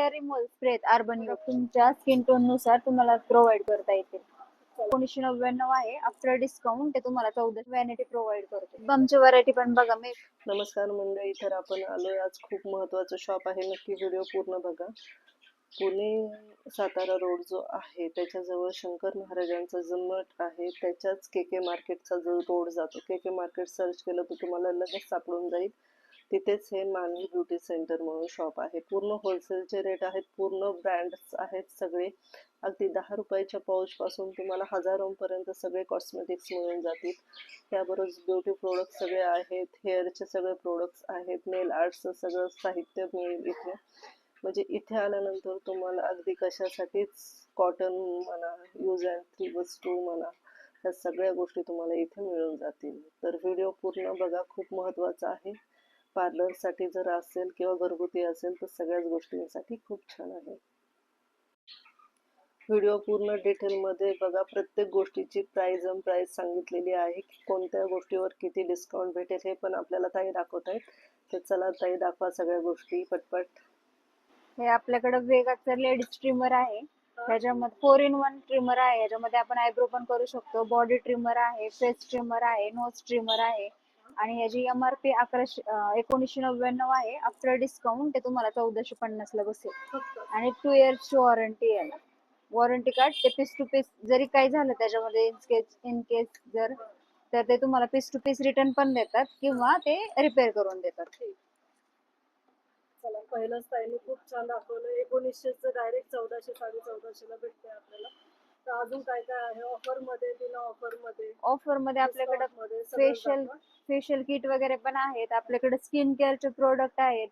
Hair removal spray urban तुमच्या skin tone नुसार तुम्हाला प्रोव्हाइड करता येतील. 1999 आहे. आफ्टर डिस्काउंट ते तुम्हाला 1400 व्हॅनिटी प्रोव्हाइड करतो. आमची व्हरायटी पण बघा. मी नमस्कार मंडळी, तर आपण आलोय आज खूप महत्त्वाचं शॉप आहे, नक्की व्हिडिओ पूर्ण बघा. पुणे सातारा रोड जो आहे त्याच्याजवळ शंकर महाराजांचा जो मठ आहे त्याच्याच के मार्केटचा जो रोड जातो, के मार्केट सर्च केलं तर तुम्हाला लगेच सापडून जाईल. तिथेच हे मानवी ब्युटी सेंटर म्हणून शॉप आहे. पूर्ण होलसेलचे रेट आहेत, पूर्ण ब्रँड्स आहेत सगळे. अगदी 10 रुपयाच्या पाऊचपासून तुम्हाला हजारोंपर्यंत सगळे कॉस्मेटिक्स मिळून जातील. त्याबरोबर ब्युटी प्रोडक्ट सगळे आहेत, हेअरचे सगळे प्रोडक्ट्स आहेत, नेल आर्टचं सगळं साहित्य मिळेल इथे. म्हणजे इथे आल्यानंतर तुम्हाला अगदी कशासाठीच कॉटन म्हणा, यूज अँड थ्री वस्तू म्हणा, ह्या सगळ्या गोष्टी तुम्हाला इथे मिळून जातील. तर व्हिडिओ पूर्ण बघा, खूप महत्त्वाचा आहे. पार्लरसाठी जर असेल किंवा घरगुती असेल तर सगळ्याच गोष्टींसाठी खूप छान आहे. व्हिडिओ पूर्ण डिटेलमध्ये बघा. प्रत्येक गोष्टीची प्राइस सांगितलेली आहे की कोणत्या गोष्टीवर किती डिस्काउंट भेटेल हे पण आपल्याला ताई दाखवत आहेत. तर चला ताई, दाखवा सगळ्या गोष्टी पटपट. हे आपल्याकडे वेगाचं लेडीज ट्रिमर आहे. त्याच्यामध्ये 4 in 1 ट्रिमर आहे. याच्यामध्ये आपण आयब्रो पण करू शकतो. बॉडी ट्रिमर आहे, फेस ट्रिमर आहे, नोज ट्रिमर आहे. आणि याची MRP 1999 आहे. आफ्टर डिस्काउंट ते तुम्हाला 1450 ला बसेल. आणि 2 years वॉरंटी आहे. वॉरंटी कार्ड ते पीस टू पीस जरी काही झालं त्याच्यामध्ये इन केस जर, तर ते तुम्हाला पीस टू पीस रिटर्न पण देतात किंवा ते रिपेअर करून देतात. चला, पहिलंच ताईने खूप छान दाखवलं. 1900चं डायरेक्ट 1400 1450 ला भेटते आपल्याला. तर अजून काय काय आहे ऑफर मध्ये, बिना ऑफर मध्ये आपल्याकडे फेशियल किट वगैरे पण आहेत. आपल्याकडे स्किन केअरचे प्रोडक्ट आहेत.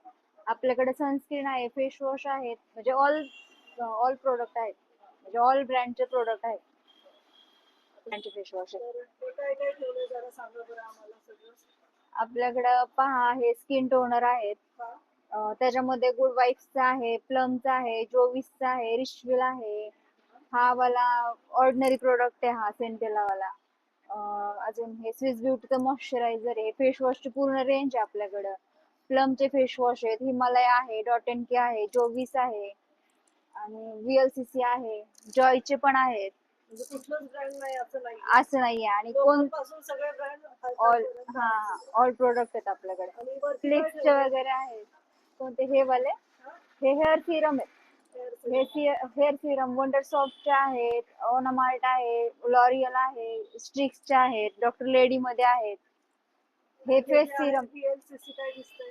आपल्याकडे सनस्क्रीन आहे, फेस वॉश आहेत. म्हणजे ऑल प्रोडक्ट आहेत. म्हणजे ऑल ब्रँडचे प्रोडक्ट आहेत. ब्रँडचे फेस वॉश काय काय ठेवलंय जरा सांगा बरं आम्हाला सगळं. आपल्याकडं पहा, हे स्किन टोनर आहेत. त्याच्यामध्ये गुड वाईब्सचा आहे, प्लमचा आहे, जोविसचा आहे, रिशविल आहे. हा वाला ऑर्डिनरी प्रोडक्ट आहे, हा सेंटेला वाला. अजून हे स्विस ब्युटीचं मॉइश्चरायझर आहे. फेस वॉशची पूर्ण रेंज आहे आपल्याकडं. प्लमचे फेस वॉश आहेत, हिमालय आहे, डॉट एंड की आहे, जोविस आहे आणि VLCC आहे, जॉयचे पण आहेत. म्हणजे कुठलंच ब्रँड नाही असं नाहीये. आणि सगळे ब्रँड ऑल प्रोडक्ट आहेत आपल्याकडे. फ्लिक्सचे वगैरे आहेत. कोणते हे वाले, हे हेअर सिरम आहेत. हे हेअर सिरम वंडर सॉफ्टचे आहेत, ओनामार्ट आहे, लॉरियल आहे, स्ट्रिक्सचे आहेत, डॉक्टर लेडी मध्ये आहेत. हे फेस सिरम काय दिसतंय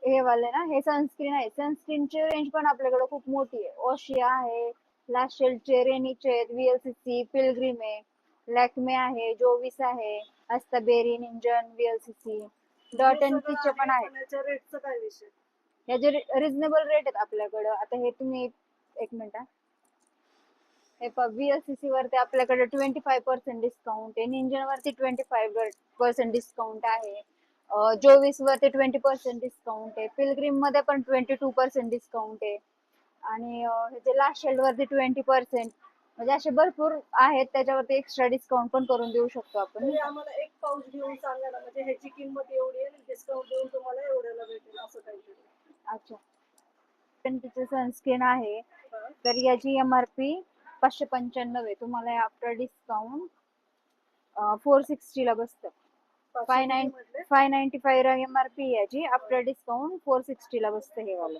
हे वाले ना, हे सनस्क्रीन आहे. सनस्क्रीनची रेंज पण आपल्याकडे खूप मोठी आहे. ओशिया आहे, लाशेलचे, रेनीचे आहेत, VLCC, पिलग्रिम आहे, लॅक्मे आहे, जोविस आहे, अस्ता बेरी, निंजन, VLCC, डॉट एंड कीचे पण आहेत. रेटचं काय विषय? याचे रिझनेबल रेट आहेत आपल्याकडं. आता हे तुम्ही एक मिनिट, हे VLCC वरती आपल्याकडे 25% डिस्काउंट आहे. निंजन वरती 25% डिस्काउंट आहे. जोविस वरती 20% डिस्काउंट आहे. पिलग्रिम मध्ये पण 22% डिस्काउंट आहे. आणि ह्याचे लाशेल वरती 20%. म्हणजे असे भरपूर आहेत. त्याच्यावरती एक्स्ट्रा डिस्काउंट पण करून देऊ शकतो आपण. आम्हाला एक पाऊच घेऊन सांगा ना, म्हणजे ह्याची किंमत एवढी आहे, डिस्काउंट देऊन तुम्हाला एवढ्याला भेटेल असं काहीतरी. अच्छा, तिचे सनस्क्रीन आहे, तर याची MRP 595 आहे. तुम्हाला आफ्टर डिस्काउंट 460 ला बसतं. 595 MRP याची, आफ्टर डिस्काउंट 460 ला बसतं हे वाला.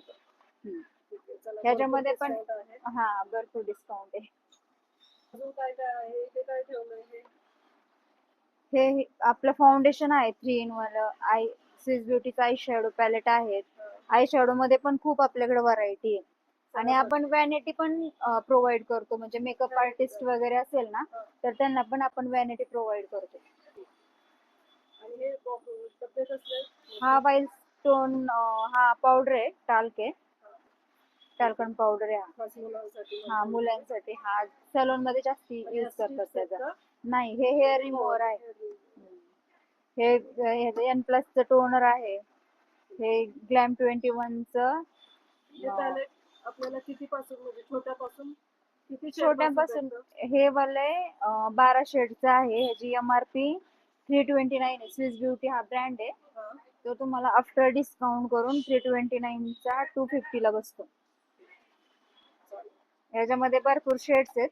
ह्याच्यामध्ये पण भरपूर डिस्काउंट आहे. अजून काय काय आहे? इथे काय ठेवलंय? हे आपलं फाउंडेशन आहे 3 in 1. स्विस ब्युटीचा आय शॅडो पॅलेट आहेत. आय शॅडो मध्ये पण खूप आपल्याकडे व्हरायटी आहे. आणि आपण व्हॅनिटी पण प्रोव्हाइड करतो. म्हणजे मेकअप आर्टिस्ट वगैरे असेल ना, तर त्यांना पण आपण व्हॅनिटी प्रोव्हाइड करतो. हा वाईल स्टोन, हा पावडर आहे, टाल्क आहे, टाल्कन पावडर आहे. हा मुलांसाठी. हा सॅलून मध्ये जास्त यूज करतात त्याचा. नाही, हे हेअर रिमूव्हर आहे. हे N+ टोनर आहे. हे ग्लॅम 21 चं. आपल्याला किती पासून, म्हणजे छोट्यापासून हे वाले 12 शेडचं आहे. ह्याची MRP 329 आहे. स्विस ब्युटी हा ब्रँड आहे. तो तुम्हाला आफ्टर डिस्काउंट करून 329 चा 250 ला बसतो. ह्याच्यामध्ये भरपूर शेड्स आहेत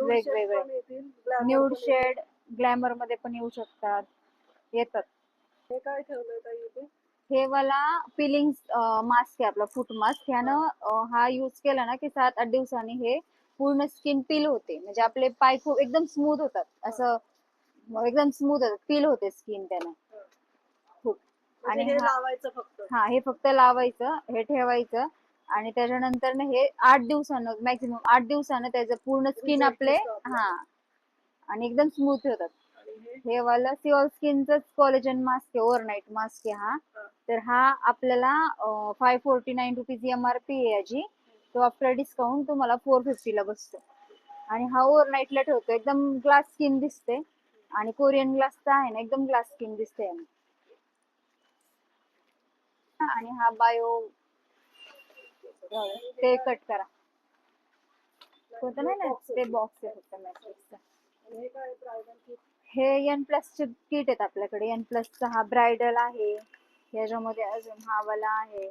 वेगवेगळे. न्यूड शेड, ग्लॅमर मध्ये पण येऊ शकतात, येतात. हे काय ठेवलंय ताई इथे? हे वाला पिलिंग मास्क आहे आपला, फूट मास्क. ह्यानं हा यूज केला ना की 7-8 दिवसांनी हे पूर्ण स्किन पील होते, म्हणजे आपले पाय खूप एकदम स्मूथ होतात, असं एकदम स्मूथ होतात, पील होते स्किन त्यानं खूप. म्हणजे आणि हे लावायचं फक्त. हा, हे फक्त लावायचं, हे ठेवायचं आणि त्याच्यानंतर ना हे 8 दिवसानं, मॅक्झिमम 8 दिवसानं त्याचं पूर्ण स्किन Result आपले दिसतो आपल्याला. आणि एकदम स्मूथ होतात. आणि हे हे वाला सिओल स्किनच कोलेजन मास्क आहे, ओव्हरनाईट मास्क आहे हा. तर हा आपल्याला 549 रुपीज MRP आहे याची, तो आफ्टर डिस्काउंट तुम्हाला 450 ला बसतो. आणि हा ओव्हरनाईटला ठेवतो, एकदम ग्लास स्किन दिसते आणि कोरियन ग्लासचा आहे ना, एकदम ग्लास स्किन दिसते याने. आणि हा बायो, ते कट करा, कोणतं नाही ना, ते बॉक्स आहे फक्त मॅट्रिक्सचा. आणि हे काय ब्रायडल किट? हे एन प्लस चे किट आहेत आपल्याकडे. एन प्लसचा हा ब्रायडल आहे, याच्यामध्ये अजून हा वाला आहे.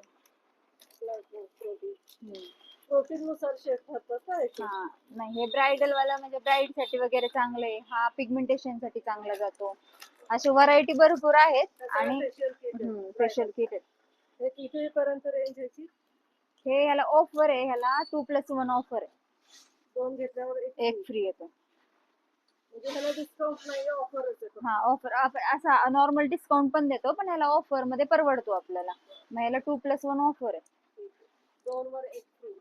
प्रोटीन नुसार शेप ठरतात का याचे? हा, नाही, हे ब्रायडल वाला म्हणजे ब्राईड साठी वगैरे चांगलं आहे, हा पिगमेंटेशन साठी चांगला जातो. अशी व्हरायटी भरपूर आहेत. आणि फेशियल किट आहे. फेशियल किट आहेत. हे किती पर्यंत रेंज ह्याची? हे ह्याला ऑफर आहे, ह्याला 2+1 ऑफर आहे, 2 घेतल्यावर एक फ्री येतो. म्हणजे ह्याला डिस्काउंट नाही, ऑफरच आहे. हा, ऑफर असा नॉर्मल डिस्काउंट पण देतो, पण ह्याला ऑफर मध्ये परवडतो आपल्याला. मग ह्याला 2+1 ऑफर आहे. 2 वर 1 फ्री.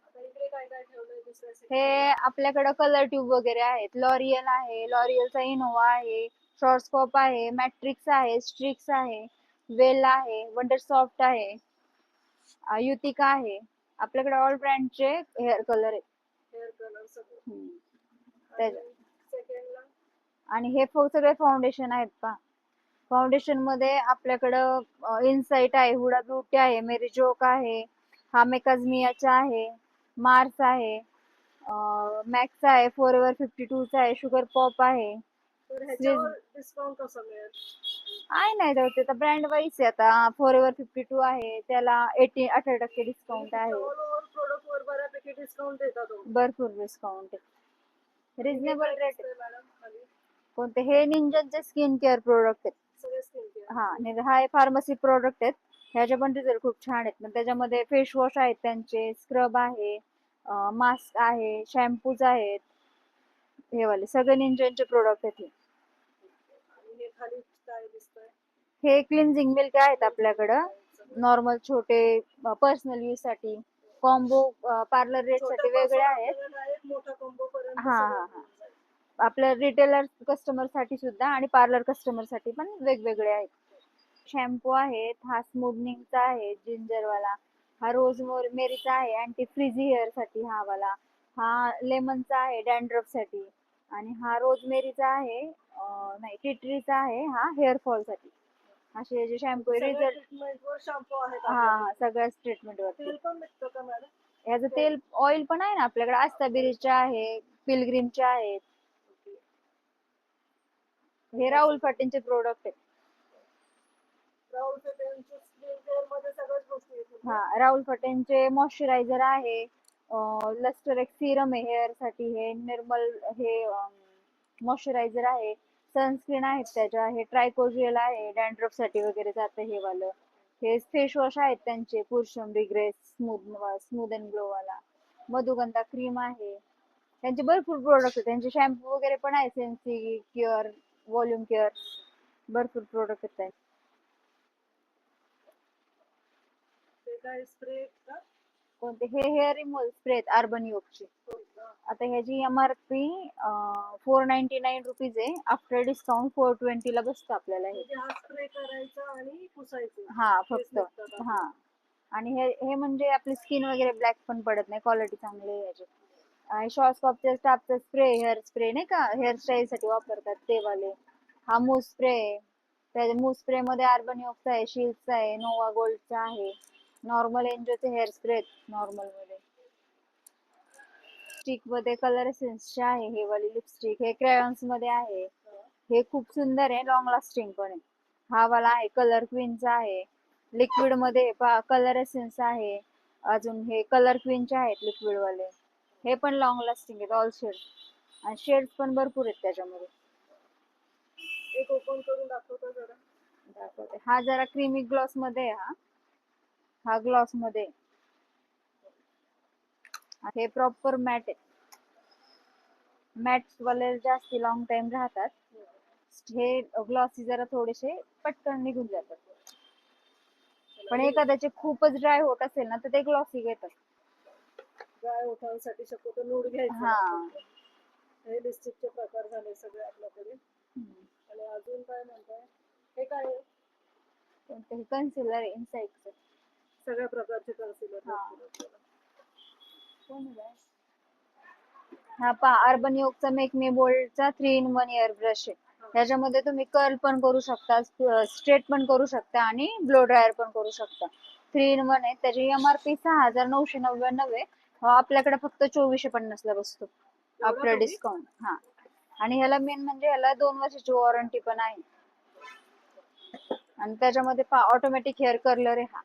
आता इकडे काय काय ठेवलंय दुसऱ्या हे आपल्याकडे कलर ट्यूब वगैरे आहेत. लॉरियल आहे, लॉरियलचा इनोवा आहे, शॉर्टस्कॉप आहे, मॅट्रिक्स आहे, स्ट्रिक्स आहे, वेल आहे, वंडर सॉफ्ट आहे, युतिका आहे. आपल्याकडे ऑल ब्रँडचे हेअर कलर आहेत. हेअर कलर सगळं. त्याच्या- सेकंडला आणि हे सगळे फाउंडेशन आहेत का. फाउंडेशन मध्ये आपल्याकडं इनसाइट आहे, हुडा ब्युटी आहे, मेरी जोक आहे, हा मेकाजमियाचा आहे, मार्स आहे, मॅक्स आहे, फॉरएव्हर 52 चा आहे, शुगर पॉप आहे. तर ह्याच्यावर डिस्काउंट कसं मिळेल? आहे नाही जाऊ, ते ब्रँड वाईज आहे. आता फॉरएव्हर 52 आहे, त्याला 18% डिस्काउंट आहे. ऑल ओव्हर प्रोडक्ट वर बऱ्यापैकी डिस्काउंट देतात तुम्ही. भरपूर डिस्काउंट आहे, रिझनेबल रेट आहे. मॅडम खाली कोणते? हे निंजनचे स्किन केअर प्रोडक्ट आहेत. सगळे स्किन केअर. हा, आणि हा फार्मसी प्रोडक्ट आहेत. ह्याचे पण रिझल्ट खूप छान आहेत. मग त्याच्यामध्ये फेस वॉश आहेत त्यांचे, स्क्रब आहे, मास्क आहे, शॅम्पूज आहेत. हे वाले सगळे निंजनचे प्रोडक्ट आहेत. आणि हे खाली काय दिसतंय? हे क्लिन्झिंग मिल्क आहेत आपल्याकडं, नॉर्मल छोटे पर्सनल यूज साठी. कॉम्बो पार्लर रेट साठी वेगळे आहेत. डायरेक्ट मोठा कॉम्बो पर्यंत हा हा हा, आपल्या रिटेलर कस्टमर साठी सुद्धा आणि पार्लर कस्टमर साठी पण वेगवेगळे आहेत. शॅम्पू आहेत, हा स्मूथनिंगचा आहे जिंजर वाला, हा रोज मेरीचा आहे अँटी फ्रिझी हेअर साठी हा वाला, हा लेमनचा आहे डॅन्ड्रफ साठी, आणि हा रोजमेरीचा आहे, नाही टी ट्रीचा आहे, हा हेअर फॉल साठी. असे जे शॅम्पू रिझल्ट, ट्रीटमेंटवर शॅम्पू आहेत. हा हा, सगळ्याच ट्रीटमेंट वरती. तेल पण भेटतं का मॅडम? ह्याचं तेल ऑइल पण आहे ना आपल्याकडे, आस्ताबिरीचे आहे, पिलग्रीमचे आहेत. हे राहुल पाटीलचे प्रोडक्ट आहेत. राहुल पेटेंचे स्किन केअर मध्ये सगळ्याच गोष्टी येतात. हा, राहुल फटेंचे मॉइश्चरायझर आहे, लस्टर एक सिरम आहे हेअर साठी, हे निर्मल हे मॉइश्चरायझर आहे, सनस्क्रीन आहेत त्याच्या, हे ट्रायकोजेल आहे, डॅन्ड्रफ साठी वगैरे जातं हे वालं. हे फेस वॉश आहेत त्यांचे, पुरुषम रिग्रेस स्मूथ अँड ग्लो वाला, मधुगंधा क्रीम आहे. त्यांचे भरपूर प्रोडक्ट आहेत. त्यांचे शॅम्पू वगैरे पण आहे, सेन्सी केअर, व्हॉल्यूम केअर, भरपूर प्रोडक्ट आहेत त्यांचे. ते काय स्प्रे का? कोणते? हे हेअर रिमूव्हल स्प्रे आहेत अर्बन योगचे. आता ह्याची MRP 499 रुपीज आहे, आफ्टर डिस्काउंट 420 ला बसतं आपल्याला हे. म्हणजे हा स्प्रे करायचा आणि पुसायचं. हा, फक्त. हा, आणि हे म्हणजे आपली स्किन वगैरे ब्लॅक पण पडत नाही, क्वालिटी चांगली आहे याची. आणि शॉर्टस्कॉपच्या स्टाफचा स्प्रे, हेअर स्प्रे नाही का, हेअरस्टाईल साठी वापरतात ते वाले. हा मूस स्प्रे आहे, त्या मूस स्प्रे मध्ये अर्बन योगचा आहे, शिल्डचा आहे, नोवा गोल्डचा आहे, नॉर्मल एन्जोचे हेअर स्प्रे नॉर्मल मध्ये. स्टिक मध्ये कलर एसेन्सचे आहे, हे वाली लिपस्टिक, हे क्रेयॉन्स मध्ये आहे, हे खूप सुंदर आहे, लॉंग लास्टिंग पण आहे. हा वाला आहे कलर क्वीनचा आहे, लिक्विड मध्ये कलर एसेन्स आहे, अजून हे कलर क्वीनचे आहेत लिक्विड वाले, हे पण लॉंग लास्टिंग आहेत ऑल शेड, आणि शेड्स पण भरपूर आहेत त्याच्यामध्ये. एक ओपन करून दाखवतो जरा. दाखवते. हा जरा क्रीमी ग्लॉस मध्ये आहे. हा ग्लॉस मध्ये आहे. हे प्रॉपर मॅट आहे. मॅट वाले जास्ती लॉंग टाइम राहतात. हे ग्लॉसी जरा थोडेसे पटकन निघून जातात. पण एखाद्याचे खूपच ड्राय होत असेल ना तर ते ग्लॉसी घेतात. ड्राय ओठांसाठी शक्यतो नूड घ्यायचं. हा. हे लिपस्टिकचे प्रकार झाले सगळे आपल्याकडे. आणि अजून काय म्हणताय? हे काय आहे? कोणतं कन्सिलर आहे इनसाइडचं. सगळ्या प्रकारचे कन्सिलर. हा पहा, अर्बन योगचा मेक मी बोल्डचा 3 in 1 एअर ब्रश आहे. त्याच्यामध्ये तुम्ही कर्ल पण करू शकता, स्ट्रेट पण करू शकता आणि ब्लो ड्रायर पण करू शकता. 3 in 1 आहे. त्याची MRP 6999 आहे. आपल्याकडे फक्त 2450 ला बसतो आफ्टर डिस्काउंट. हा, आणि ह्याला मेन म्हणजे ह्याला 2 वर्षाची वॉरंटी पण आहे. आणि त्याच्यामध्ये ऑटोमॅटिक हेअर कर्लर आहे. हा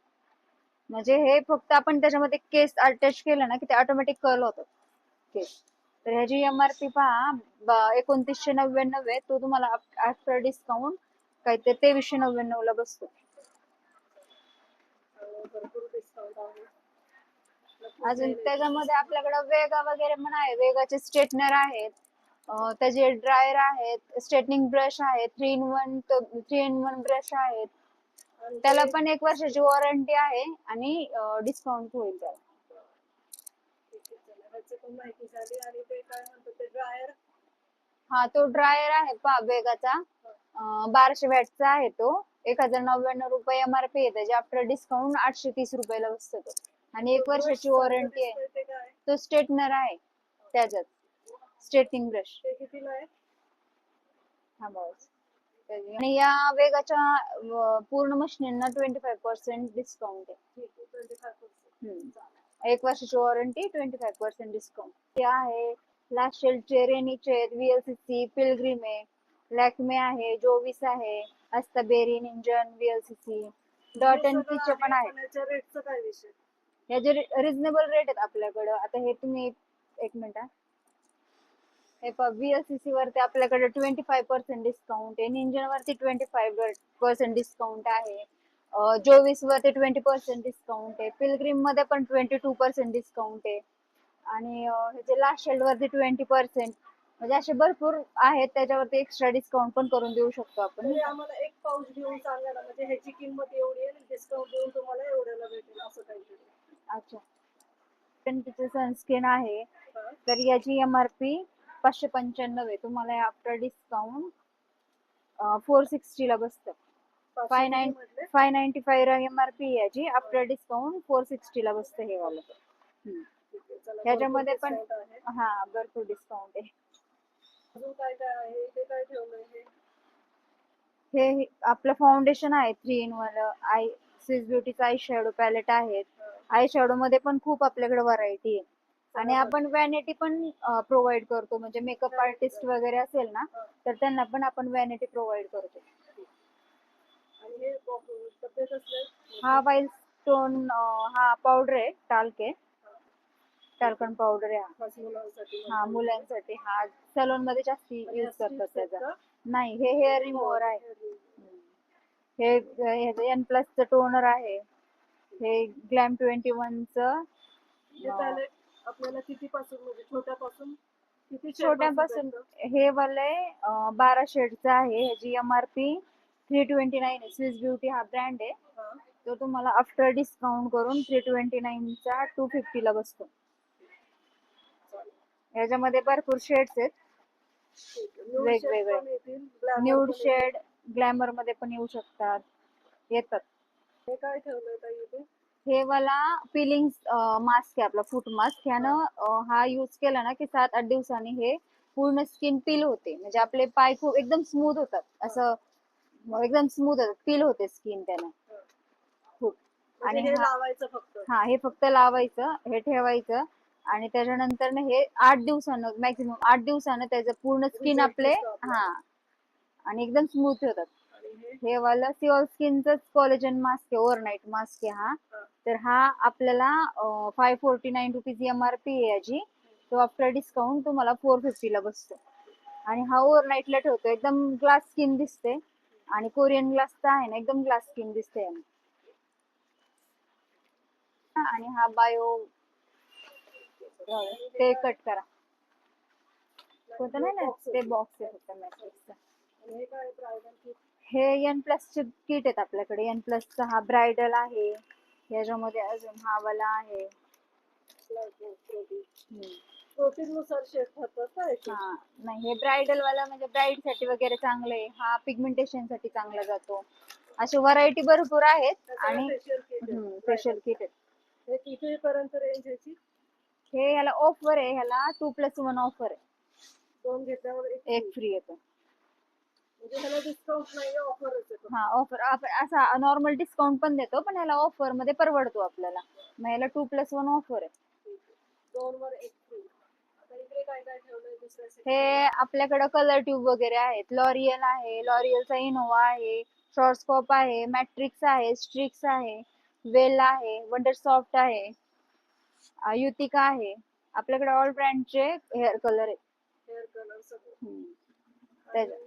म्हणजे हे फक्त आपण त्याच्यामध्ये केस अटॅच केलं ना की ते ऑटोमॅटिक कर्ल होतं केस. तर ह्याची MRP पहा 2999 आहे. तो तुम्हाला आफ्टर डिस्काउंट काय ते 2399 ला बसतो. भरपूर डिस्काउंट आहे. अजून त्याच्यामध्ये आपल्याकडे वेगा वगैरे पण आहे. वेगाचे स्ट्रेटनर आहेत, त्याचे ड्रायर आहेत, स्ट्रेटनिंग ब्रश आहेत, 3 in 1 ब्रश आहेत. त्याला पण 1 वर्षाची वॉरंटी आहे आणि डिस्काउंट होईल त्याला. माहिती झाली. आणि ते काय म्हणतो ते ड्रायर? हा, तो ड्रायर आहे पहा वेगाचा, 1200 वॅटचा आहे तो. 1099 रुपये MRP आहे त्याची. आफ्टर डिस्काउंट 830 रुपयाला बसतो तो. आणि 1 वर्षाची वॉरंटी आहे. तो स्ट्रेटनर आहे त्याच्यात, स्ट्रेटनिंग ब्रश. ते कितीला आहे? हा बस. आणि या वेगाच्या पूर्ण मशीनना 25% डिस्काउंट आहे. 25%. 1 वर्षाची वॉरंटी, 25% डिस्काउंट. ते आहे लाशेलचे, रेनीचे, VLCC, पिलग्रिम आहे, लॅक्मे आहे, जोविस आहे, अस्ता बेरी, निंजन, VLCC, डॉट एंड चे पण आहेत. याच्या रेटचा काय विषय? याचे रिझनेबल रेट आहेत आपल्याकडं. आता हे तुम्ही एक मिनिट, हे VLCC वरती आपल्याकडे 25% डिस्काउंट आहे, निंजन वरती 25% डिस्काउंट आहे, जोविस वरती 20% डिस्काउंट आहे, पिलग्रिम मध्ये पण 22% डिस्काउंट आहे, आणि ह्याचे लाशेल वरती 20%. म्हणजे असे भरपूर आहेत. त्याच्यावरती एक्स्ट्रा डिस्काउंट पण करून देऊ शकतो आपण. आम्हाला एक पाऊच घेऊन सांगा ना, म्हणजे ह्याची किंमत एवढी आहे, डिस्काउंट देऊन तुम्हाला एवढ्याला भेटेल असं काहीतरी. अच्छा. तिचे सनस्क्रीन आहे, तर याची MRP 595 आहे. तुम्हाला आफ्टर डिस्काउंट 460 ला बसतं. 595 MRP याची, आफ्टर डिस्काउंट 460 ला बसतं हे वाला. ह्याच्यामध्ये पण हा भरपूर डिस्काउंट आहे. अजून काय काय आहे? ते काय ठेवलंय? हे आपलं फाउंडेशन आहे 3 in 1. स्विस ब्युटीचा आय शॅडो पॅलेट आहेत. आय शॅडो मध्ये पण खूप आपल्याकडे व्हरायटी आहे. आणि आपण व्हॅनिटी पण प्रोव्हाइड करतो. म्हणजे मेकअप आर्टिस्ट वगैरे असेल ना तर त्यांना पण आपण व्हॅनिटी प्रोव्हाइड करतो. हा वाईल्ड स्टोन हा पावडर आहे, टाल्क आहे, टाल्कन पावडर आहे. हा मुलांसाठी. हा सलोन मध्ये जास्त यूज करतात त्याचा. नाही, हे हेअर रिमूव्हर आहे. हे N+ टोनर आहे. हे ग्लॅम 21 चं. आपल्याला किती पासून, म्हणजे छोट्यापासून छोट्यापासून हे वाले 12 शेडचं आहे. ह्याची MRP 329 आहे. स्विस ब्युटी हा ब्रँड आहे. तो तुम्हाला आफ्टर डिस्काउंट करून 329 चा 250 ला बसतो. याच्यामध्ये भरपूर शेड्स आहेत वेगवेगळे. न्यूड शेड, ग्लॅमर मध्ये पण येऊ शकतात, येतात. हे काय ठेवलंय ताई इथे? हे वाला पिलिंग मास्क आहे आपला, फूट मास्क. ह्यानं हा यूज केला ना की 7-8 दिवसांनी हे पूर्ण स्किन पील होते. म्हणजे आपले पाय खूप एकदम स्मूथ होतात, असं एकदम स्मूथ होतात, पील होते स्किन त्यानं खूप. आणि हे लावायचं फक्त? हा, हे फक्त लावायचं, हे ठेवायचं, आणि त्याच्यानंतर ना हे 8 दिवसानं, मॅक्झिमम 8 दिवसानं त्याचं पूर्ण स्किन आपले हा आणि एकदम स्मूथ होतात. हे वाला सिओल स्किनच कोलेजन मास्क आहे, ओव्हरनाईट मास्क आहे हा. तर हा आपल्याला 549 रुपीज MRP आहे याची. तो आफ्टर डिस्काउंट तुम्हाला 450 ला बसतो. आणि हा ओव्हरनाईटला ठेवतो, एकदम ग्लास स्किन दिसते. आणि कोरियन ग्लासचा आहे ना, एकदम ग्लास स्किन दिसते याने. आणि हा बायो, ते कट करा. कोणतं नाही ना, ते बॉक्स आहे फक्त मॅट्रिक्सचा. हे एन प्लस चे किट आहेत आपल्याकडे. एन प्लसचा हा ब्रायडल आहे. याच्यामध्ये अजून हा वाला आहे. प्रोटीन नुसार शेप होतात का याचे? हा नाही, हे ब्रायडल वाला म्हणजे ब्राईड साठी वगैरे चांगलं आहे. हा पिगमेंटेशन साठी चांगला जातो. अशी व्हरायटी भरपूर आहेत. आणि फेशियल किट आहेत. हे किती पर्यंत रेंज याची? हे ह्याला ऑफर आहे, ह्याला 2+1 ऑफर आहे. 2 घेतल्यावर एक फ्री येतो. म्हणजे ह्याला डिस्काउंट नाही, ऑफरच आहे. हा ऑफर असा नॉर्मल डिस्काउंट पण देतो, पण ह्याला ऑफर मध्ये परवडतो आपल्याला. मग ह्याला 2+1 ऑफर आहे. 2 वर 1 फ्री. आता इकडे काय काय ठेवलंय दुसऱ्या हे आपल्याकडे कलर ट्यूब वगैरे आहेत. लॉरियल आहे, लॉरियलचा इनोवा आहे, शॉर्टस्कॉप आहे, मॅट्रिक्स आहे, स्ट्रिक्स आहे, वेल आहे, वंडर सॉफ्ट आहे, युतिका आहे. आपल्याकडे ऑल ब्रँडचे हेअर कलर आहेत. हेअर कलर सगळं. त्याच्या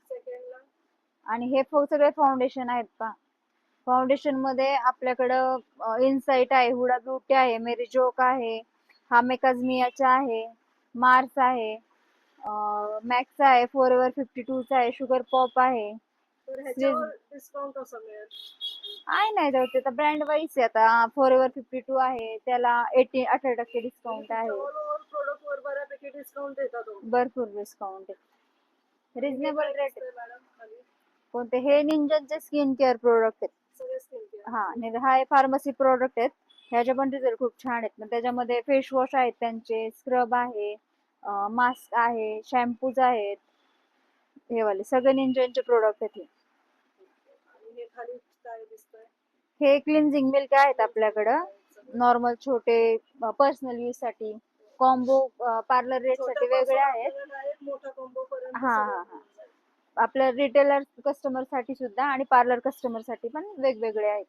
सेकंडला आणि हे सगळे फाउंडेशन आहेत का. फाउंडेशन मध्ये आपल्याकडं इनसाइट आहे, हुडा ब्युटी आहे, मेरी जोक आहे, हा मेकाजमियाचा आहे, मार्स आहे, मॅक्स आहे, फॉरएव्हर 52 चा आहे, शुगर पॉप आहे. तर ह्याच्यावर डिस्काउंट कसं मिळेल? आहे नाही जाऊ, ते ब्रँड वाईज आहे. आता फॉरएव्हर 52 आहे, त्याला 18% डिस्काउंट आहे. प्रोडक्ट वर बऱ्यापैकी डिस्काउंट देतात. भरपूर डिस्काउंट आहे, रिजनेबल रेट. मॅडम कोणते? हे निंजनचे स्किन केअर प्रोडक्ट आहेत. सगळे स्किन केअर. हा, हा फार्मसी प्रोडक्ट आहेत. ह्याचे पण रिझल्ट खूप छान आहेत. मग त्याच्यामध्ये फेस वॉश आहेत त्यांचे, स्क्रब आहे, मास्क आहे, शॅम्पूज आहेत. हे वाले सगळे निंजनचे प्रोडक्ट आहेत. आणि हे खाली काय दिसतंय? हे क्लिन्झिंग मिल्क आहेत आपल्याकडं, नॉर्मल छोटे पर्सनल यूज साठी. कॉम्बो पार्लर रेट साठी वेगळे आहेत. मोठा कॉम्बो पर्यंत. हा हा हा, आपल्या रिटेलर कस्टमर साठी सुद्धा आणि पार्लर कस्टमर साठी पण वेगवेगळे आहेत.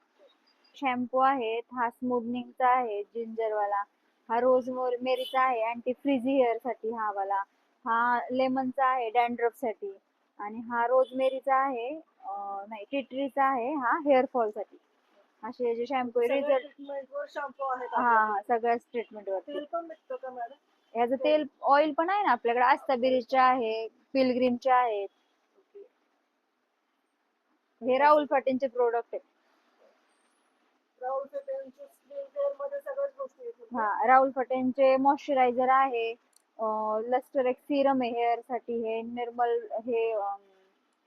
शॅम्पू आहेत. हा स्मूथनिंगचा आहे, जिंजर वाला. हा रोज मेरीचा आहे, अँटी फ्रिझी हेअर साठी हा वाला. हा लेमनचा आहे, डॅन्ड्रफ साठी. आणि हा रोजमेरीचा आहे, नाही टिटरीचा आहे, हा हेअर फॉल साठी. असे जे शॅम्पू रिझल्ट. शॅम्पू आहेत. हा, सगळ्याच ट्रीटमेंट वरती. तेल पण मिळतं का मॅडम? ह्याचं तेल ऑइल पण आहे ना आपल्याकडे. आस्ताबिरीचे आहे, पिलग्रीमचे आहेत. हे राहुल फाटेंचे प्रोडक्ट आहेत. राहुल फाटेंचे स्किन केअर मध्ये सगळ्याच गोष्टी येतात. हा, राहुल फाटेंचे मॉइश्चरायझर आहे, लस्टर एक सिरम आहे हेअर साठी, हे निर्मल हे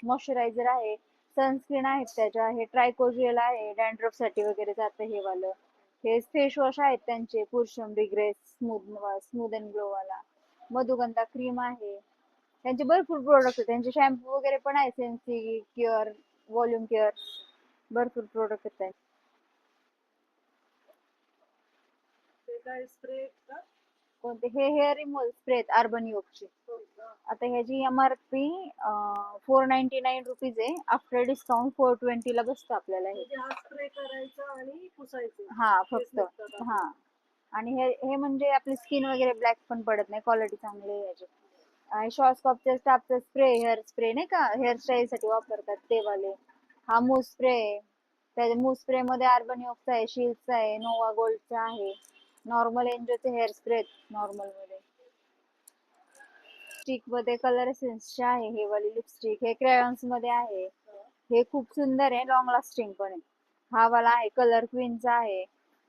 मॉइश्चरायझर आहे, सनस्क्रीन आहेत त्याच्या, हे ट्रायकोजेल आहे, डॅन्ड्रफ साठी वगैरे जातं हे वालं. हे फेस वॉश आहेत त्यांचे, पुरुषम रिग्रेस स्मूथ अँड ग्लो वाला. मधुगंधा क्रीम आहे. त्यांचे भरपूर प्रोडक्ट आहेत. त्यांचे शॅम्पू वगैरे पण आहे, सेन्सी केअर, व्हॉल्यूम केअर, भरपूर प्रोडक्ट आहेत त्यांचे. ते काय स्प्रे का? कोणते? हे हेअर रिमूव्हल स्प्रे आहेत अर्बन योगचे. आता ह्याची MRP 499 रुपीज आहे. आफ्टर डिस्काउंट 420 ला बसतो आपल्याला हे. हा स्प्रे करायचा आणि पुसायचं. हा फक्त. हा, आणि हे म्हणजे आपली स्किन वगैरे ब्लॅक पण पडत नाही, क्वालिटी चांगली आहे याची. आणि शॉर्टस्कॉपच्या स्टाफचा स्प्रे, हेअर स्प्रे नाही का, हेअरस्टाईल साठी वापरतात ते वाले. हा मूस स्प्रे आहे. त्याच्या मूस स्प्रे मध्ये अर्बन योगचा आहे, शिल्डचा आहे, नोवा गोल्डचा आहे. नॉर्मल एन्जोचे हेअर स्प्रे नॉर्मल मध्ये. स्टिक मध्ये कलर एसेन्सचे आहे हे वाली लिपस्टिक. हे क्रेयॉन्स मध्ये आहे. हे खूप सुंदर आहे, लॉंग लास्टिंग पण आहे. हा वाला आहे, कलर क्वीनचा आहे.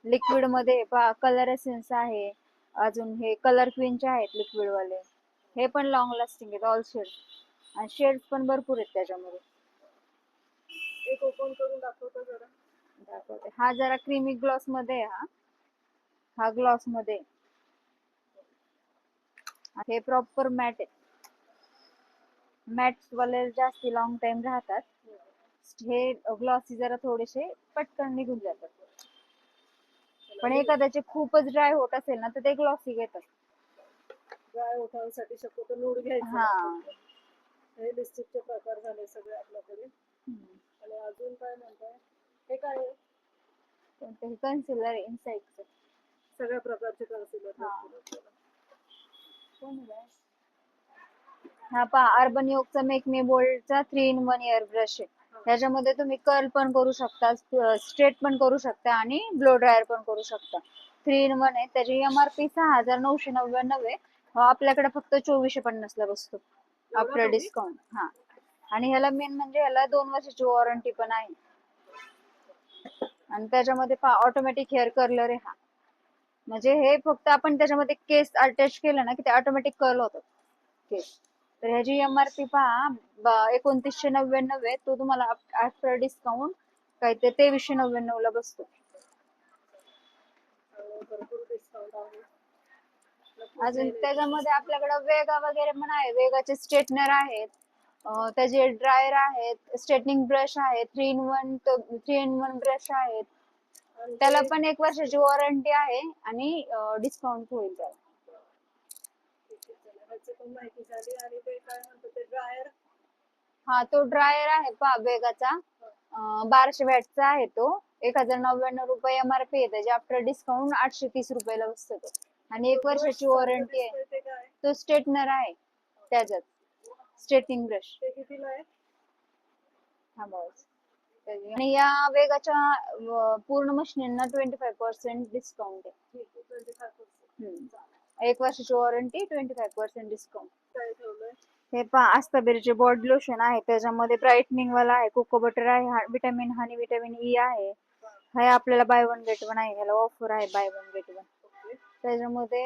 लिक्विड मध्ये कलर एसेन्स आहे. अजून हे कलर क्वीनचे आहेत लिक्विड वाले. हे पण लॉंग लास्टिंग आहेत, ऑल शेड. आणि शेड्स पण भरपूर आहेत त्याच्यामध्ये. एक ओपन करून दाखवतो जरा. दाखवते. हा जरा क्रीमी ग्लॉस मध्ये आहे. हा ग्लॉस मध्ये. हे प्रॉपर मॅट आहे. मॅट वाले जास्ती लॉंग टाइम राहतात. हे ग्लॉसी जरा थोडेसे पटकन निघून जातात. पण एखाद्याचे खूपच ड्राय होत असेल ना, तर ते ग्लॉसी घेतात. ड्राय होठांसाठी शक्यतो नूड घ्यायचं. हा, हे लिपस्टिकचे प्रकार झाले सगळे आपल्याकडे. आणि अजून काय म्हणताय? हे काय आहे? कोणतंही कन्सिलर आहे इनसाइडचं. सगळ्या प्रकारचे कन्सिलर हा. भेटतील आपल्याला. हा पहा, अर्बन योगचा मेक मी बोल्डचा 3 in 1 एअर ब्रश आहे. त्याच्यामध्ये तुम्ही कर्ल पण करू शकता, स्ट्रेट पण करू शकता आणि ब्लो ड्रायर पण करू शकता. 3 in 1 आहे. त्याची MRP 6999 आहे. आपल्याकडे फक्त 2450 ला बसतो आफ्टर डिस्काउंट. हा, आणि ह्याला मेन म्हणजे ह्याला 2 वर्षाची वॉरंटी पण आहे. आणि त्याच्यामध्ये पहा ऑटोमॅटिक हेअर कर्लर आहे हा. म्हणजे हे फक्त आपण त्याच्यामध्ये केस अटॅच केलं ना की ते ऑटोमॅटिक कर्ल होतात केस. तर ह्याची MRP पहा 2999 आहे. तो तुम्हाला आफ्टर डिस्काउंट काय ते 2399 ला बसतो. भरपूर डिस्काउंट आहे. अजून त्याच्यामध्ये आपल्याकडे वेगा वगैरे पण आहे. वेगाचे स्ट्रेटनर आहेत, त्याचे ड्रायर आहेत, स्ट्रेटनिंग ब्रश आहे, 3 in 1 ब्रश आहेत. त्याला पण 1 वर्षाची वॉरंटी आहे आणि डिस्काउंट होईल त्याला. पण माहिती झाली. आणि ते काय म्हणतो ते ड्रायर? हा, तो ड्रायर आहे पहा वेगाचा, 1200 वॅटचा आहे तो. 1099 रुपये MRP आहे त्याची. आफ्टर डिस्काउंट 830 रुपयाला बसतो तो. आणि 1 वर्षाची वॉरंटी आहे. ते काय? तो स्ट्रेटनर आहे त्याच्यात, स्ट्रेटिंग ब्रश. ते कितीला आहे? हा बस. आणि या वेगाच्या पूर्ण मशीनना 25% डिस्काउंट आहे. 25%. 1 वर्षाची वॉरंटी, 25% डिस्काउंट. काय ठेवलंय? हे पहा आस्ताबेरीचे बॉडी लोशन आहे. त्याच्यामध्ये ब्राईटनिंग वाला आहे, कोको बटर आहे, विटामिन हनी विटामिन ई आहे. हे आपल्याला बाय 1 गेट 1 आहे. ह्याला ऑफर आहे बाय 1 गेट 1. त्याच्यामध्ये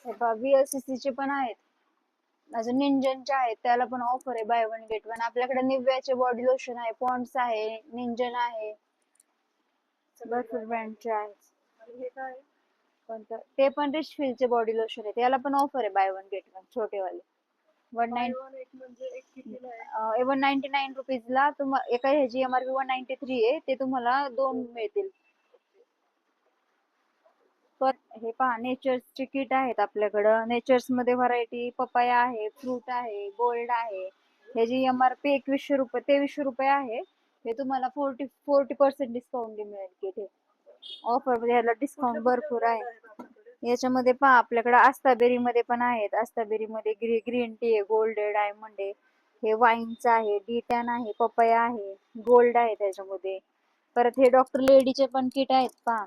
हे पहा VLCC चे पण आहेत. अजून निंजनचे आहेत, त्याला पण ऑफर आहे बाय 1 गेट 1. आपल्याकडे निव्याचे बॉडी लोशन आहे, पॉन्ड्स आहे, निंजन आहे, भरपूर ब्रँडचे आहेत. आणि हे काय? कोणतं? ते पण रिचफिलचे बॉडी लोशन आहे. त्याला पण ऑफर आहे बाय 1 गेट 1 छोटेवाले. 1 म्हणजे एक कितीला आहे? 199 रुपीजला तुम्हाला एका ह्याची MRP 193 आहे. ते तुम्हाला 2 मिळतील. पण हे पहा नेचर्सचे किट आहेत आपल्याकडं. नेचर्स मध्ये व्हरायटी पपाया आहे, फ्रूट आहे, गोल्ड आहे. ह्याची MRP 2100 रुपये 2300 रुपये आहे. हे तुम्हाला 40% डिस्काउंट मिळेल किट हे. ऑफर मध्ये ह्याला डिस्काउंट भरपूर आहे. याच्यामध्ये पहा आपल्याकडे आस्ताबेरी मध्ये पण आहेत. आस्ताबेरी मध्ये ग्रीन टी आहे, गोल्ड आहे, डायमंड आहे, हे वाईनचं आहे, डी10 आहे, पपया आहे, गोल्ड आहे त्याच्यामध्ये. परत हे डॉक्टर लेडीचे पण किट आहेत पहा.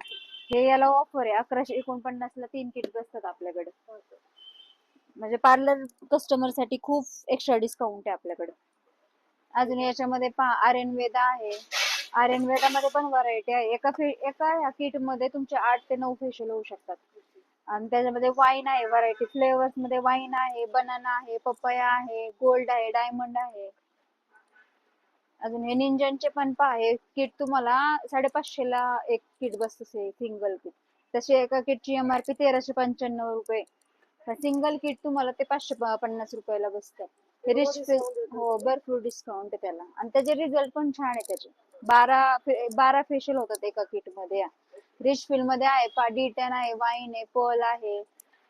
हे याला ऑफर आहे 1149 ला 3 किट बसतात आपल्याकडे. म्हणजे पार्लर कस्टमर साठी खूप एक्स्ट्रा डिस्काउंट आहे आपल्याकडे. अजून याच्यामध्ये पहा आर्यनवेदा आहे. आर्यनवेदा मध्ये पण व्हरायटी आहे. एका ह्या किट मध्ये तुमचे 8 ते 9 फेशियल होऊ शकतात. आणि त्याच्यामध्ये वाईन आहे, व्हरायटी फ्लेवर्स मध्ये वाईन आहे, बनाना आहे, पपया आहे, गोल्ड आहे, डायमंड आहे. अजून हे निंजनचे पण पहा. हे किट तुम्हाला 550 ला एक किट बसते, सिंगल किट. तसे एका किटची MRP 1395 रुपये. सिंगल किट तुम्हाला ते 550 रुपयाला बसतं. हो, भरपूर डिस्काउंट आहे त्याला. आणि त्याचे रिझल्ट पण छान आहे त्याचे. 12 फेशियल होतात एका किट मध्ये. रिच फिल मध्ये आहे, D10 आहे, वाईन आहे, पर्ल आहे,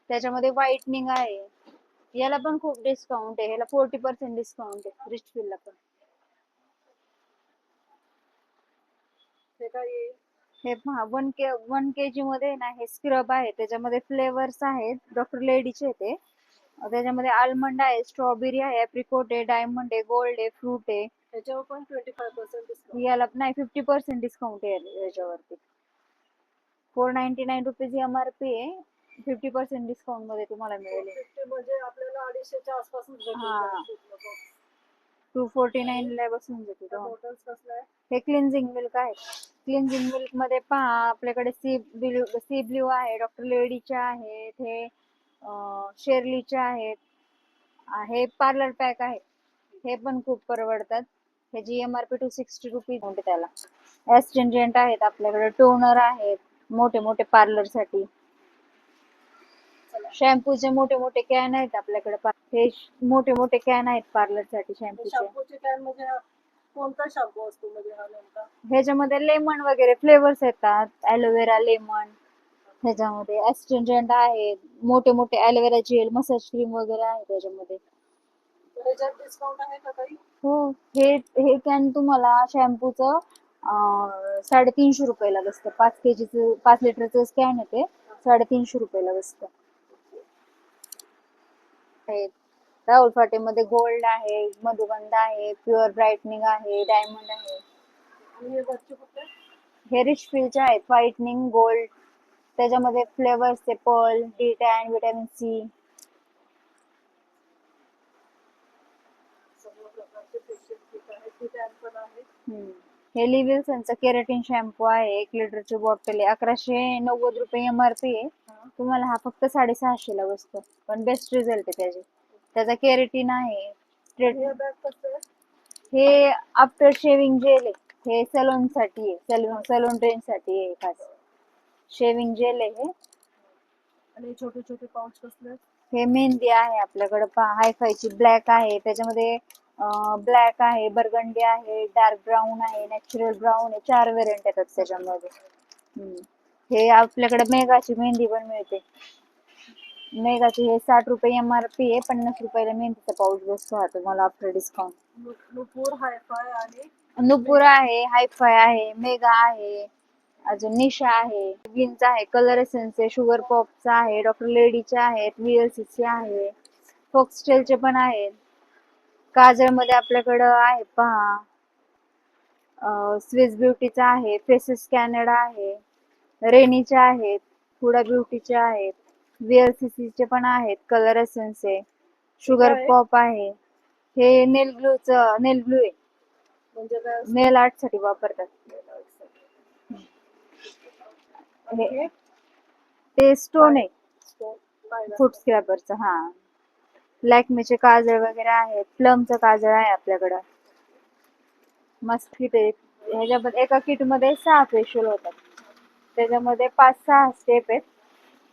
त्याच्यामध्ये व्हाईटनिंग आहे. याला पण खूप डिस्काउंट आहे. याला 40% डिस्काउंट आहे रिच फिल ला पण. हे काय येईल? हे पहा 1 kg मध्ये ना हे स्क्रब आहे. त्याच्यामध्ये फ्लेवर्स आहेत, डॉक्टर लेडीचे ते. त्याच्यामध्ये आल्मंड आहे, स्ट्रॉबेरी आहे, एप्रिकॉट आहे, डायमंड आहे, गोल्ड आहे, फ्रूट आहे. त्याच्यावर पण 25% डिस्काउंट? याला नाही 50% डिस्काउंट आहे याच्यावरती. 499 रुपीज MRP आहे. 50% डिस्काउंट मध्ये तुम्हाला मिळेल. म्हणजे आपल्याला 250च्या आसपासच भेटेल. 249 ला बसून जातो. बॉटल्स कसला आहे? हे क्लिन्झिंग मिल्क आहे. क्लिन्झिंग मिल्क मध्ये पहा आपल्याकडे सी ब्ल्यू आहे, डॉक्टर लेडीचे आहेत, हे शेर्लीचे आहेत. हे पार्लर पॅक आहे. हे पण खूप परवडतात. ह्याची MRP 260 रुपीज आहे त्याला. ऍस्ट्रिंजेंट आहेत आपल्याकडे, टोनर आहेत मोठे मोठे पार्लर साठी. शॅम्पूचे मोठे मोठे कॅन आहेत आपल्याकडे. हे मोठे मोठे कॅन आहेत पार्लर साठी शॅम्पूचे. शॅम्पूचे कॅन म्हणजे कोणता शॅम्पू असतो म्हणजे हा नेमका? ह्याच्यामध्ये लेमन वगैरे फ्लेवर्स येतात, ॲलोवेरा, लेमन. ह्याच्यामध्ये ऍस्ट्रिंजेंट आहे, मोठे मोठे ॲलोवेरा जेल, मसाज क्रीम वगैरे आहे त्याच्यामध्ये. ह्याच्यात डिस्काउंट आहे का काही? हो, हे कॅन तुम्हाला शॅम्पूचं 350 रुपयाला बसतं. 5 kg 5 लिटरचं कॅन आहे ते 350 रुपयाला बसतं. आहेत. राहुल फाटेमध्ये गोल्ड आहे, मधुगंधा आहे, प्युअर ब्राईटनिंग आहे, डायमंड आहे. आणि हे वरचे कुठले? हे रिच फीलचे आहेत, व्हाईटनिंग गोल्ड. त्याच्यामध्ये फ्लेवर्स आहे pearl, D tan, vitamin C. सगळ्या प्रकारचे फेशियल किट आहेत. तिथे पण आहे. हे लिव्हिल्सनचा केराटिन शॅम्पू आहे, 1 लिटरची बॉटल आहे, 1190 रुपये MRP आहे. तुम्हाला हा फक्त 650 ला बसतो, पण बेस्ट रिझल्ट आहे त्याचा केराटिन आहे. हे बॅग कसं आहे? हे आफ्टर शेविंग जेल आहे, हे सलोन साठी आहे, सलोन ट्रेन साठी आहे, खास शेविंग जेल आहे हे. आणि छोटे छोटे पाउच कसले? हे मेहंदी आहे आपल्याकडे हायफायची ब्लॅक आहे, त्याच्यामध्ये ब्लॅक आहे, बर्गंडी आहे, डार्क ब्राऊन आहे, नॅचरल ब्राऊन आहे, 4 व्हेरियंट येतात त्याच्यामध्ये. हे आपल्याकडे मेघाची मेहंदी पण मिळते. मेघाची हे 60 रुपये MRP आहे, 50 रुपयाला मेहंदीचा पाऊच बसतो हा तुम्हाला आफ्टर डिस्काउंट. नुपूर हायफाय आणि नुपूर आहे, हायफाय आहे, मेगा आहे, अजून निशा आहे, गिनचा आहे, कलर एसेन्स आहे, शुगर पॉपचा आहे, डॉक्टर लेडीचे आहेत, VLCC आहे, फॉक्सटेलचे पण आहेत. काजळ मध्ये आपल्याकडं आहे पहा, स्विस ब्युटीचा आहे, फेसेस कॅनडा आहे, रेनीचे आहेत, हुडा ब्युटीचे आहेत, VLCC चे पण आहेत, कलर एसेन्स आहे, शुगर पॉप आहे. हे नेल ब्लू आहे, म्हणजे काय? नेल आर्ट साठी वापरतात. ते स्टोन आहे, फूट स्क्रॅपरचं. हा, लॅक्मेचे काजळ वगैरे आहेत, प्लमचं काजळ आहे आपल्याकडं, मस्त किट आहे. ह्याच्यामध्ये एका किट मध्ये 6 फेशियल होतात, त्याच्यामध्ये 5-6 स्टेप आहेत.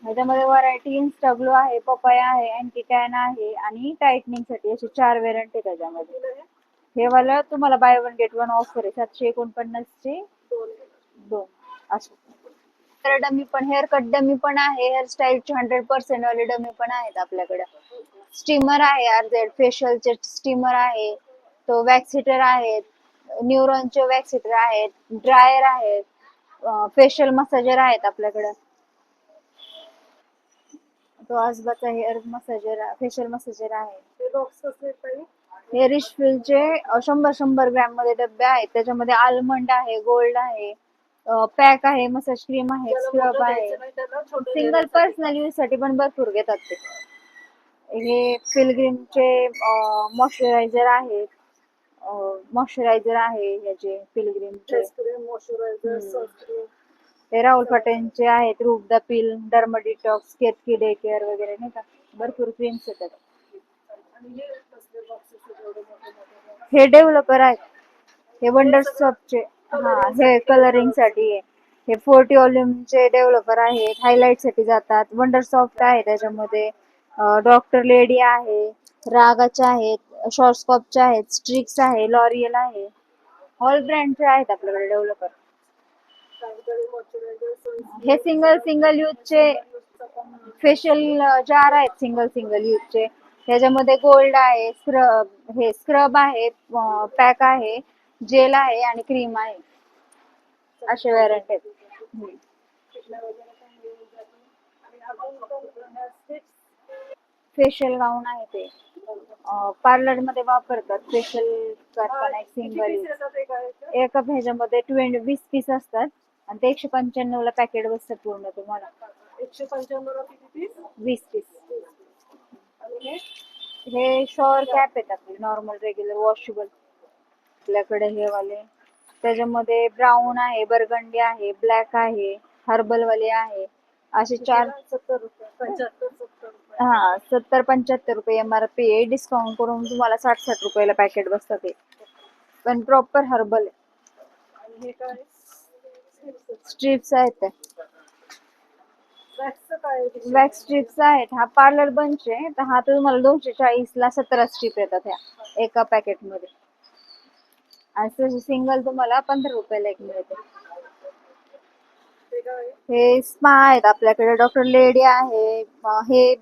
ह्याच्यामध्ये व्हरायटी इन्स्टा ग्लो आहे, पपाया आहे, अँटी टॅन आहे आणि टाइटनिंग साठी असे 4 व्हेरियंट आहे त्याच्यामध्ये. हे वाला तुम्हाला बाय 1 गेट 1 ऑफर आहे, 749 चे 2 असं. तर डमी पण, हेअर कट डमी पण आहे, हेअरस्टाईलचे 100% वाले डमी पण आहेत आपल्याकडे. स्टीमर आहे, RZ फेशियलचे स्टीमर आहे, तो वॅक्स हिटर आहेत, न्यूरॉनचे वॅक्स हिटर आहेत, ड्रायर आहेत, फेशियल मसाजर आहेत आपल्याकडे. तो आजबाचा हेअर मसाजर, फेशियल मसाजर आहे. हे बॉक्स कसले काही? हे रिच फीलचे 100 ग्रॅम मध्ये डबे आहेत, त्याच्यामध्ये आल्मंड आहे, गोल्ड आहे, पॅक आहे, मसाज क्रीम आहे, स्क्रब आहे. सिंगल पर्सनल यूज साठी पण भरपूर घेतात ते. हे पिलग्रिमचे मॉइश्चरायझर आहेत, मॉइश्चरायझर आहे ह्याचे पिलग्रिमचे. हे राहुल फटेंचे आहेत, Roop the peel, derma detox, Ketaki day care वगैरे नाही का, भरपूर क्रीम्स येतात. हे डेव्हलपर आहेत, हे वंडर सॉफ्टचे. हा, हे कलरिंग साठी आहे. हे 40 वॉल्यूमचे डेव्हलपर आहेत, हायलाइट साठी जातात. वंडर सॉफ्ट आहे, त्याच्यामध्ये डॉक्टर लेडी आहे, रागाचे आहेत, शॉर्टस्कॉपचे आहेत, स्ट्रिक्स आहे, लॉरियल आहे, ऑल ब्रँडचे आहेत आपल्याकडे डेव्हलपर. हे सिंगल यूजचे फेशियल जार आहेत, सिंगल यूजचे. त्याच्यामध्ये गोल्ड आहे, स्क्रब आहे, पॅक आहे, जेल आहे आणि क्रीम आहे, असे व्हरायटी आहेत. फेशियल गाऊन आहे ते, पार्लर मध्ये वापरतात फेशियल करताना. एक सिंगल यूज, एका ह्याच्यामध्ये 20 पीस असतात आणि ते 195 ला पॅकेट बसतं पूर्ण तुम्हाला. 195 ला किती पीस? 20 पीस. हे शॉवर कॅप आहेत आपले, नॉर्मल रेग्युलर वॉशेबल आपल्याकडे हे वाले. त्याच्यामध्ये ब्राऊन आहे, बर्गंडी आहे, ब्लॅक आहे, हर्बल वाले आहे, असे 4. 70 रुपये, 75 70 रुपये. हा, 70-75 रुपये MRP आहे, डिस्काउंट करून तुम्हाला 60-60 रुपयाला पॅकेट बसतात ते, पण प्रॉपर हर्बल आहे. आणि हे काय? स्ट्रिप्स आहेत ते, वॅक्सचं काय? वॅक्स स्ट्रिप्स आहेत. हा पार्लर बंच आहे, तर हा तुम्हाला 240 ला 17 स्ट्रिप येतात ह्या एका पॅकेट मध्ये, आणि सिंगल तुम्हाला 15 रुपयाला एक मिळते. हे स्पा आहेत आपल्याकडे, डॉक्टर लेडी आहे, हे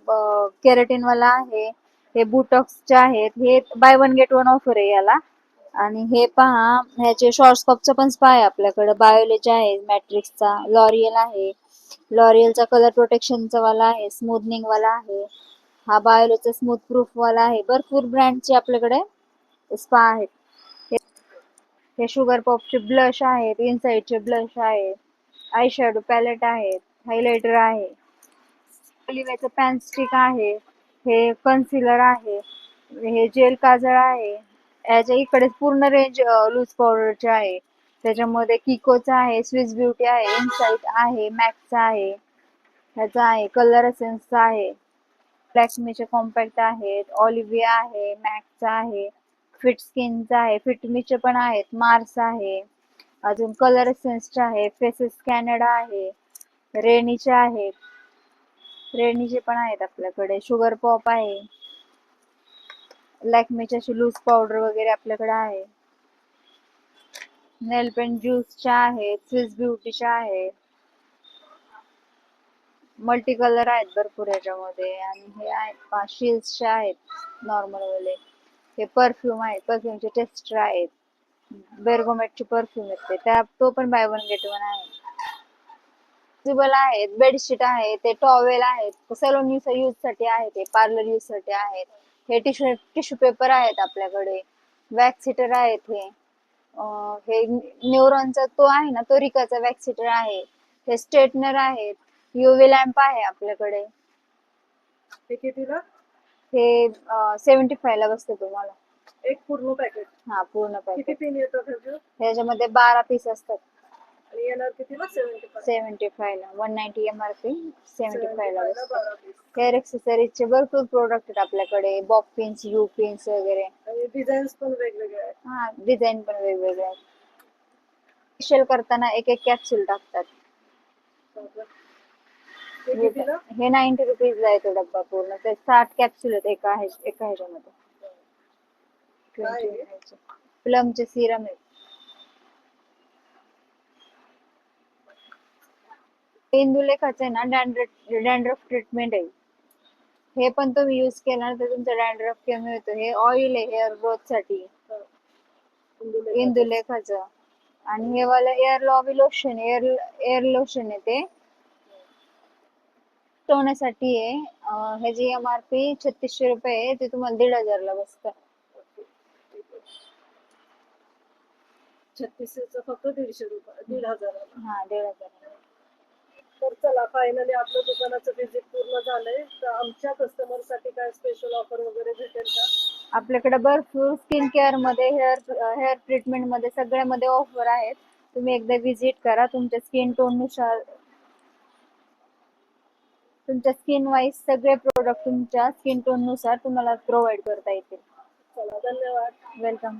केराटिन वाला आहे, हे बुटॉक्सचे आहेत. हे by one get one offer आहे याला. आणि हे पहा, ह्याचे शॉर्ट्सकॉपचा पण स्पा आहे आपल्याकडे. बायोलेचा आहे, मॅट्रिक्सचा, लॉरियल आहे. लॉरियलचा कलर प्रोटेक्शनचा वाला आहे, स्मूथनिंग वाला आहे. हा बायोलेचा स्मूथ प्रूफ वाला आहे. भरपूर ब्रँडचे आपल्याकडे स्पा आहेत. हे शुगर पॉपचे ब्लश आहेत, इनसाइडचे ब्लश आहेत, आय शॅडो पॅलेट आहेत, हायलायटर आहे, ओलिव्याचं पॅन स्टिक आहे, हे कन्सिलर आहे, हे जेल काजळ आहे. याच्या इकडे पूर्ण रेंज लूज पावडरचे आहे. त्याच्यामध्ये किकोचा आहे, स्विस ब्युटी आहे, इनसाइट आहे, मॅक्सचा आहे, ह्याचा आहे, कलर एसेन्सचा आहे, लॅक्मेचे कॉम्पॅक्ट आहेत, ऑलिव्हिया आहे, मॅक्सचा आहे, फिट स्किनचा आहे, फिटमीचे पण आहेत, मार्स आहे, अजून कलर एसेन्सचे आहे, फेसेस कॅनडा आहे, रेनीचे आहेत, रेनीचे पण आहेत आपल्याकडे, शुगर पॉप आहे, लॅक्मेचे अशी लूज पावडर वगैरे आपल्याकडे आहे, नेल पेंट ज्यूसच्या आहेत, स्विस ब्युटीच्या आहेत, मल्टी कलर आहेत भरपूर ह्याच्यामध्ये. आणि हे आहेत शिल्सचे आहेत नॉर्मल वाले. हे परफ्यूम आहेत, परफ्यूमचे टेस्टर आहेत, बेर्गोमेटचे परफ्यूम आहेत तो पण बाय वन गेट वन आहे. फ्लेक्सिबल आहेत, बेडशीट आहे, ते टॉवेल आहेत, सलोन यूज साठी आहेत, ते पार्लर यूज साठी आहेत. हे टिश्यू पेपर आहेत आपल्याकडे, वॅक्स हिटर आहेत. हे न्यूरॉनचा तो आहे ना, तो रिकाचा वॅक्स हिटर आहे. हे स्ट्रेटनर आहेत, युव्ही लॅम्प आहे आपल्याकडे. हे कितीला? हे 75 ला बसते तुम्हाला. एक पूर्ण पॅकेट? हा, पूर्ण किती पॅकेट. पिन येतात ह्याच्यामध्ये 12 पीस असतात. आणि येणार कितीला? 75 ला. 190 MRP, 75 ला बसतं. 12 पीस. हेअर एक्सेसरीजचे भरपूर प्रोडक्ट आहेत आपल्याकडे, बॉब पिन्स, यू पिन्स वगैरे. आणि डिझाईन्स पण वेगवेगळे आहेत. हा, डिझाईन पण वेगवेगळे आहेत. फेशियल करताना एक एक कॅप्सूल टाकतात. हे 90 रुपीजला आहे तो डब्बा पूर्ण. ते 60 कॅप्सूल आहेत एका ह्याच्यामध्ये. प्लमचे सिरम आहेत. इंदुलेखाचं आहे ना, डॅन्ड्रफ ट्रीटमेंट आहे. हे पण तुम्ही युज केला तर तुमचा डॅन्ड्रफ कमी होतो. हे ऑइल आहे हेअर ग्रोथ साठी, इंदुलेखाचं. आणि हे वाला air lobby lotion, air lotion आहे ते टोण्यासाठी आहे. ह्याची MRP 3600 रुपये आहे, ते तुम्हाला 1500 ला बसतं. 3600 फक्त 150 रुपये, 1500. हा, 1500. तर चला, फायनली आपलं दुकानाचं व्हिजिट पूर्ण झालंय. तर आमच्या कस्टमर साठी काय स्पेशल ऑफर वगैरे भेटेल का? आपल्याकडे भरपूर स्किन केअर मध्ये, हेअर ट्रीटमेंट मध्ये, सगळ्यामध्ये ऑफर आहेत. तुम्ही एकदा व्हिजिट करा. तुमच्या स्किन टोन नुसार, तुमच्या स्किन वाईज सगळे प्रोडक्ट तुमच्या स्किन टोन नुसार तुम्हाला प्रोव्हाइड करता येतील. चला, धन्यवाद. वेलकम.